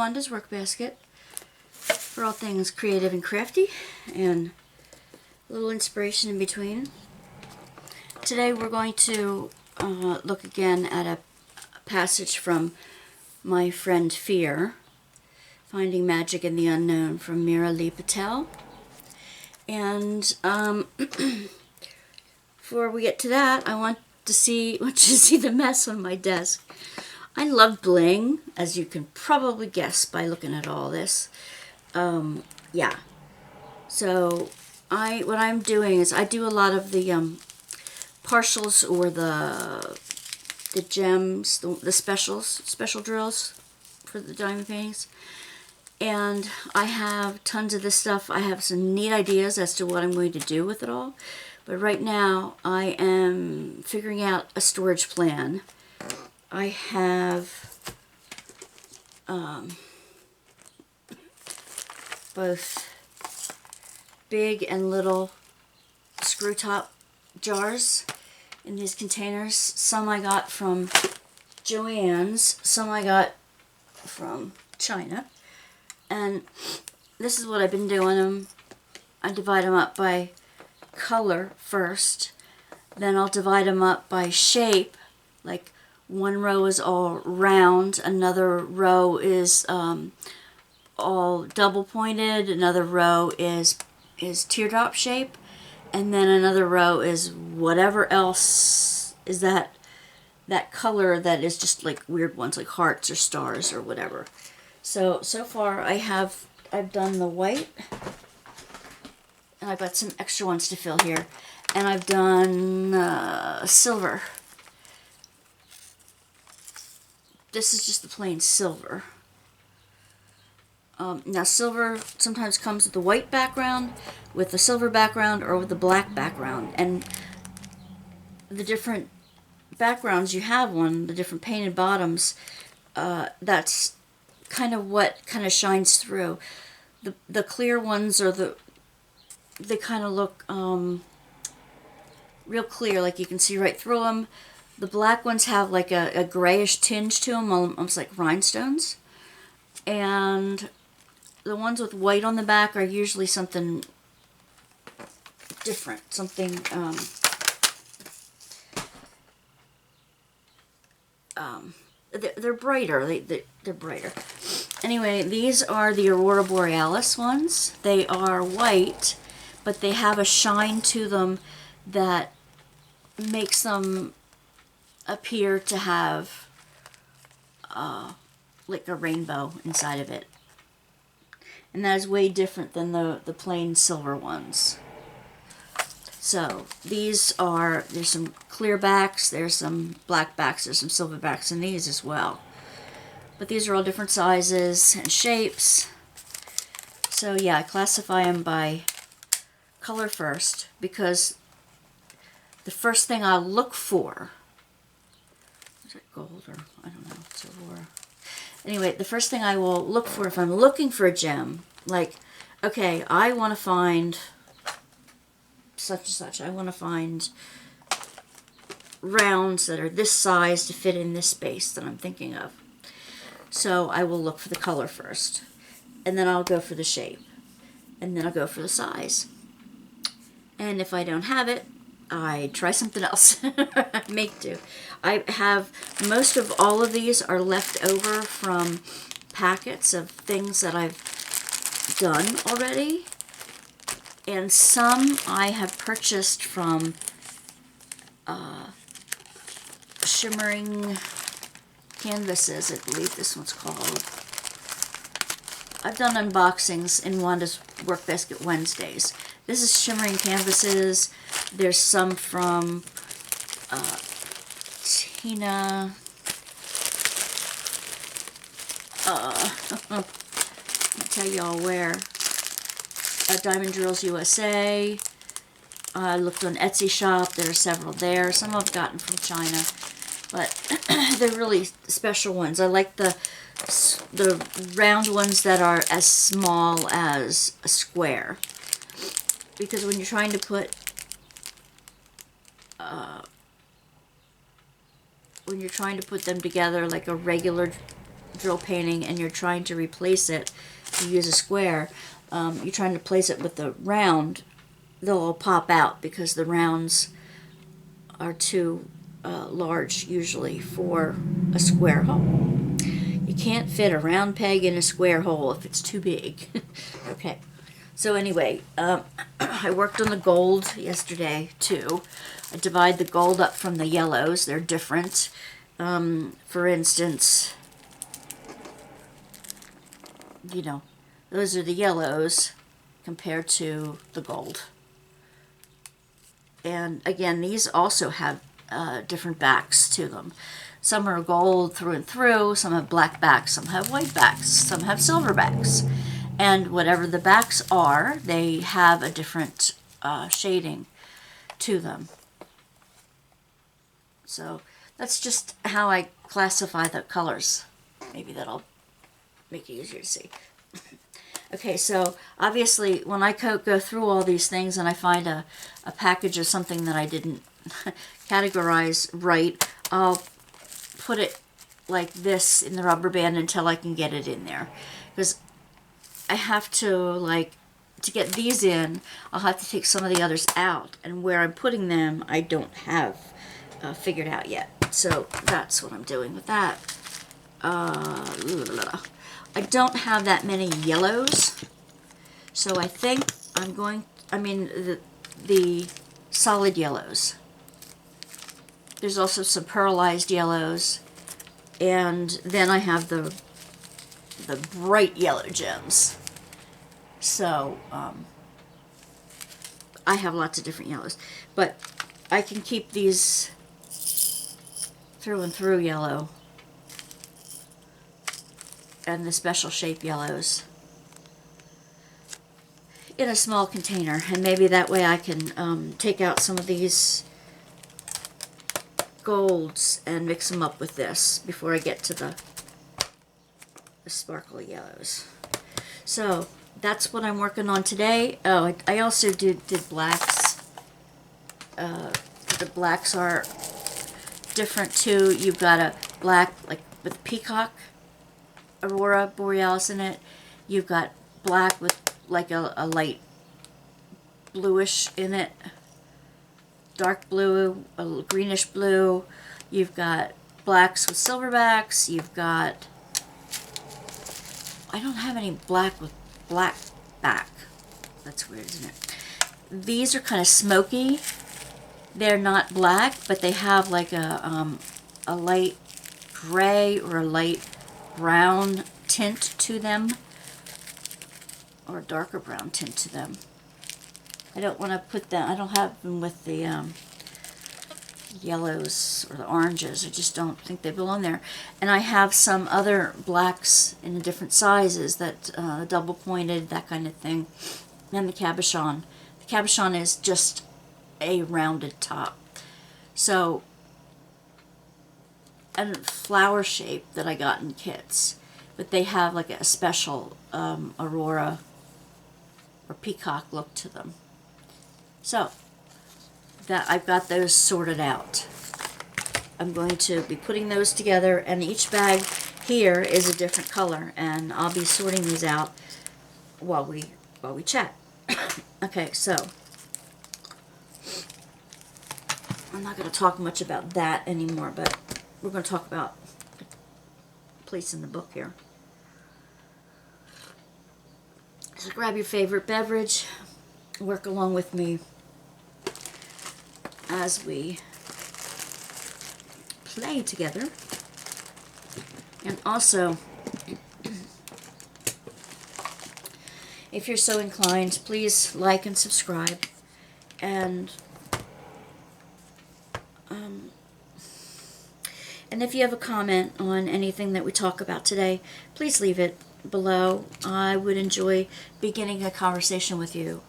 Wanda's Workbasket for all things creative and crafty and a little inspiration in between. Today we're going to look again at a passage from my friend Fear, Finding Magic in the Unknown, from Meera Patel. And before we get to that, I want you to see the mess on my desk. I love Bling, as you can probably guess by looking at all this. Yeah. So what I'm doing is I do a lot of the partials or the gems, the special drills for the diamond paintings. And I have tons of this stuff. I have some neat ideas as to what I'm going to do with it all. But right now I am figuring out a storage plan. I have both big and little screw top jars in these containers. Some I got from Joann's, some I got from China. And this is what I've been doing them. I divide them up by color first, then I'll divide them up by shape. Like one row is all round, another row is all double pointed, another row is teardrop shape, and then another row is whatever else is that color that is just like weird ones, like hearts or stars or whatever. So far I've done the white, and I've got some extra ones to fill here, and I've done silver. This is just the plain silver. Now silver sometimes comes with the white background, with the silver background, or with the black background, and the different backgrounds you have on the different painted bottoms, that's kind of what kind of shines through. The clear ones are they kind of look real clear, like you can see right through them. The black ones have like a grayish tinge to them, almost like rhinestones. And the ones with white on the back are usually something different, something they're brighter. They're brighter. Anyway, these are the Aurora Borealis ones. They are white, but they have a shine to them that makes them appear to have like a rainbow inside of it. And that is way different than the plain silver ones. So there's some clear backs, there's some black backs, there's some silver backs in these as well. But these are all different sizes and shapes. So yeah, I classify them by color first, because the first thing I'll look for, is it gold or I don't know, it's Aurora. Anyway, the first thing I will look for if I'm looking for a gem, like, okay, I want to find such and such. I want to find rounds that are this size to fit in this space that I'm thinking of. So I will look for the color first, and then I'll go for the shape, and then I'll go for the size. And if I don't have it, I try something else. Make do. I have most of all of these are left over from packets of things that I've done already, and some I have purchased from Shimmering Canvases, I believe this one's called. I've done unboxings in Wanda's Workbasket Wednesdays. This is Shimmering Canvases. There's some from Tina. I'll tell y'all where. Diamond Drills USA. I looked on Etsy shop. There are several there. Some I've gotten from China, but they're really special ones. I like the round ones that are as small as a square, because when you're trying to put them together like a regular drill painting and you're trying to replace it, you use a square, you're trying to place it with the round, they'll all pop out because the rounds are too large usually for a square hole. You can't fit a round peg in a square hole if it's too big. Okay, so anyway, I worked on the gold yesterday too. I divide the gold up from the yellows. They're different. For instance, you know, those are the yellows compared to the gold. And again, these also have different backs to them. Some are gold through and through, some have black backs, some have white backs, some have silver backs. And whatever the backs are, they have a different shading to them. So that's just how I classify the colors. Maybe that'll make it easier to see. Okay, so obviously when I go through all these things and I find a package of something that I didn't categorize right, I'll put it like this in the rubber band until I can get it in there. Because I have to, to get these in, I'll have to take some of the others out. And where I'm putting them, I don't have figured out yet. So that's what I'm doing with that. I don't have that many yellows, so I think the solid yellows. There's also some pearlized yellows, and then I have the bright yellow gems. So I have lots of different yellows, but I can keep these through and through yellow and the special shape yellows in a small container, and maybe that way I can take out some of these golds and mix them up with this before I get to the sparkly yellows. So that's what I'm working on today. Oh, I also did blacks. The blacks are different too. You've got a black like with peacock aurora borealis in it. You've got black with like a light bluish in it, dark blue, a greenish blue. You've got blacks with silverbacks. You've got, I don't have any black with black back. That's weird, isn't it? These are kind of smoky. They're not black, but they have like a light gray or a light brown tint to them, or a darker brown tint to them. I don't want to put them, I don't have them with the yellows or the oranges. I just don't think they belong there. And I have some other blacks in different sizes, that double pointed, that kind of thing. And the cabochon. The cabochon is just a rounded top. So, and flower shape that I got in kits, but they have like a special aurora or peacock look to them. So that I've got those sorted out. I'm going to be putting those together, and each bag here is a different color, and I'll be sorting these out while we chat. Okay, so I'm not going to talk much about that anymore, but we're going to talk about the place in the book here. So grab your favorite beverage, work along with me as we play together. And also, if you're so inclined, please like and subscribe. And if you have a comment on anything that we talk about today, please leave it below. I would enjoy beginning a conversation with you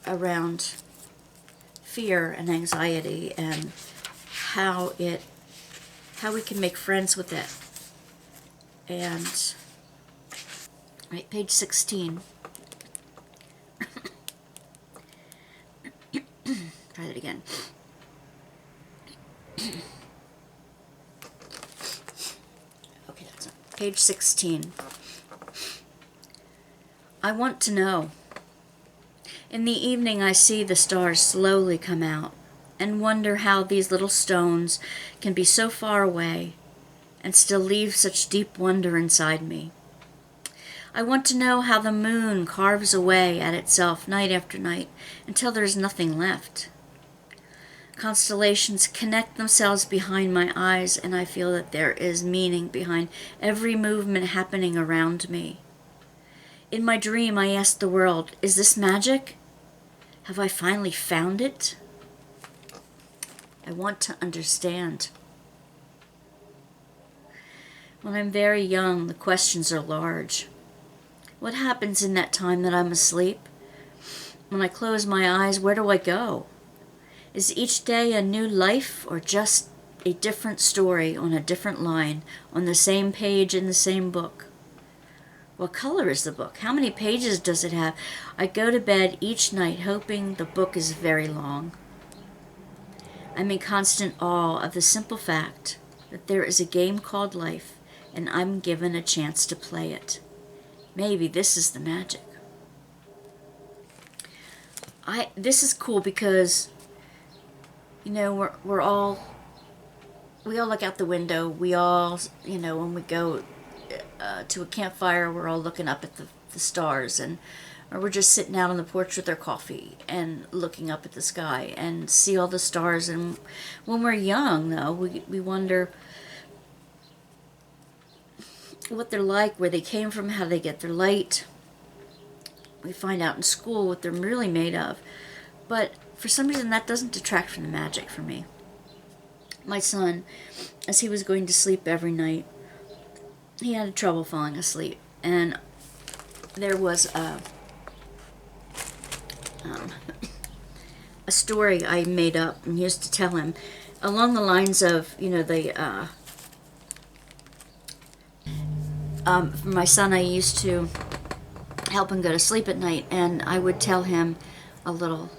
around fear and anxiety and how we can make friends with it. And right, page 16. Try that again. Okay, that's not. Page 16. I want to know. In the evening I see the stars slowly come out and wonder how these little stones can be so far away and still leave such deep wonder inside me. I want to know how the moon carves away at itself night after night until there's nothing left. Constellations connect themselves behind my eyes, and I feel that there is meaning behind every movement happening around me. In my dream, I ask the world, is this magic? Have I finally found it? I want to understand. When I'm very young, the questions are large. What happens in that time that I'm asleep? When I close my eyes, where do I go? Is each day a new life or just a different story on a different line on the same page in the same book? What color is the book? How many pages does it have? I go to bed each night hoping the book is very long. I'm in constant awe of the simple fact that there is a game called life and I'm given a chance to play it. Maybe this is the magic. This is cool because, you know, we all look out the window. We all, you know, when we go to a campfire, we're all looking up at the stars, or we're just sitting out on the porch with our coffee and looking up at the sky and see all the stars. And when we're young, though, we wonder what they're like, where they came from, how they get their light. We find out in school what they're really made of. But for some reason, that doesn't detract from the magic for me. My son, as he was going to sleep every night, he had trouble falling asleep. And there was a story I made up and used to tell him along the lines of, you know, for my son, I used to help him go to sleep at night, and I would tell him a little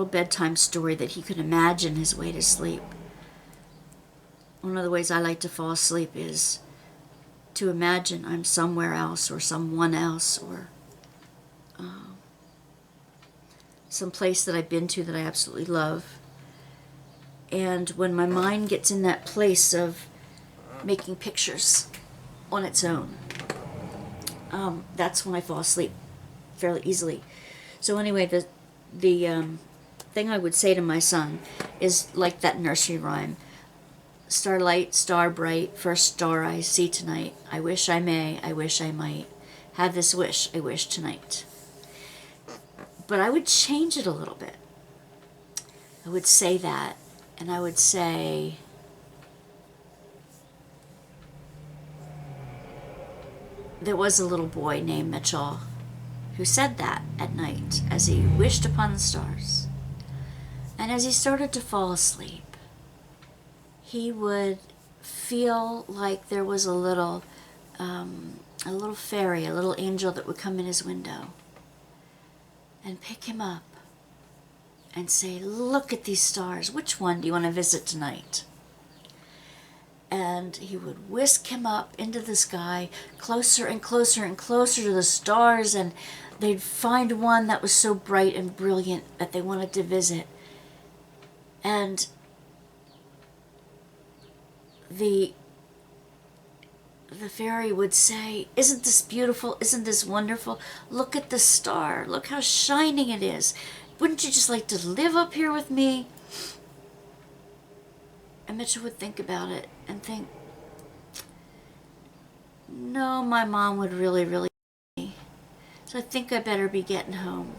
bedtime story that he could imagine his way to sleep. One of the ways I like to fall asleep is to imagine I'm somewhere else or someone else or some place that I've been to that I absolutely love. And when my mind gets in that place of making pictures on its own, that's when I fall asleep fairly easily. So anyway, the thing I would say to my son is like that nursery rhyme. Starlight, star bright, first star I see tonight. I wish I may, I wish I might. Have this wish I wish tonight. But I would change it a little bit. I would say that, and I would say, there was a little boy named Mitchell who said that at night as he wished upon the stars. And as he started to fall asleep, he would feel like there was a little fairy, a little angel that would come in his window and pick him up and say, look at these stars. Which one do you want to visit tonight? And he would whisk him up into the sky, closer and closer and closer to the stars, and they'd find one that was so bright and brilliant that they wanted to visit. And the fairy would say, isn't this beautiful? Isn't this wonderful? Look at the star. Look how shining it is. Wouldn't you just like to live up here with me? And Mitchell would think about it and think, no, my mom would really me. So I think I better be getting home.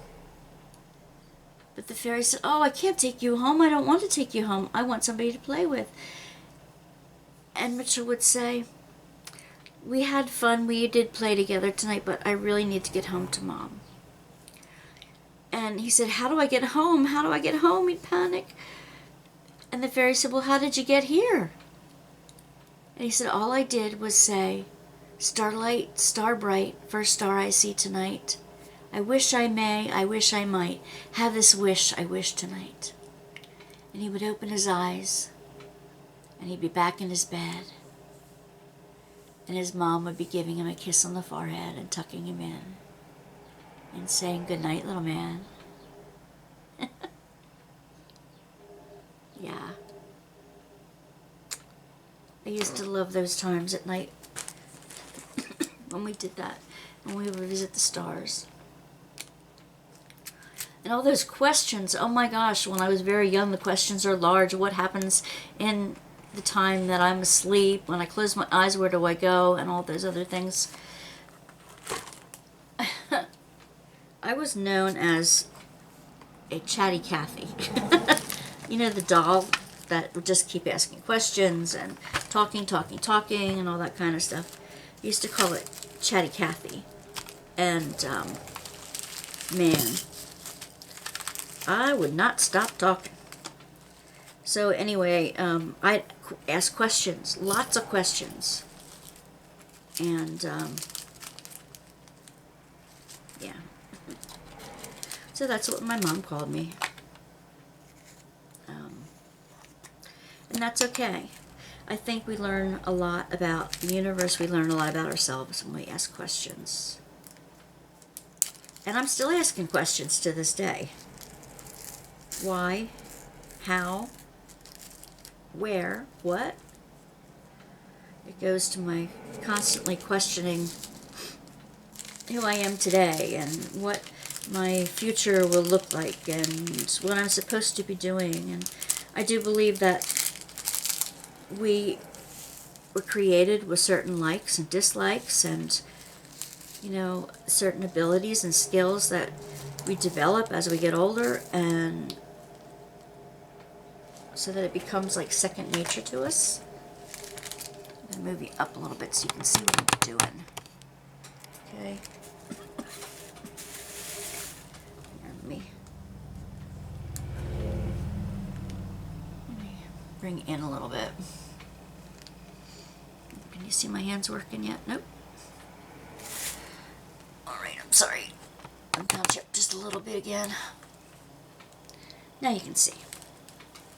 But the fairy said, oh, I can't take you home. I don't want to take you home. I want somebody to play with. And Mitchell would say, we had fun. We did play together tonight, but I really need to get home to Mom. And he said, how do I get home? How do I get home? He'd panic. And the fairy said, well, how did you get here? And he said, all I did was say, starlight, star bright, first star I see tonight. I wish I may, I wish I might, have this wish I wish tonight. And he would open his eyes, and he'd be back in his bed. And his mom would be giving him a kiss on the forehead and tucking him in and saying, "Good night, little man." Yeah. I used to love those times at night when we did that, when we would visit the stars. And all those questions, oh my gosh, when I was very young, the questions are large. What happens in the time that I'm asleep? When I close my eyes, where do I go? And all those other things. I was known as a chatty Cathy. You know, the doll that would just keep asking questions and talking, and all that kind of stuff. I used to call it Chatty Cathy. And, man, I would not stop talking. So anyway, I'd ask questions, lots of questions. And, yeah. So that's what my mom called me. And that's okay. I think we learn a lot about the universe. We learn a lot about ourselves when we ask questions. And I'm still asking questions to this day. Why? How? Where? What? It goes to my constantly questioning who I am today and what my future will look like and what I'm supposed to be doing. And I do believe that we were created with certain likes and dislikes and, you know, certain abilities and skills that we develop as we get older, and so that it becomes like second nature to us. I'm going to move you up a little bit so you can see what I'm doing. Okay. Let me bring in a little bit. Can you see my hands working yet? Nope. Alright, I'm sorry. I'll bounce you up just a little bit again. Now you can see.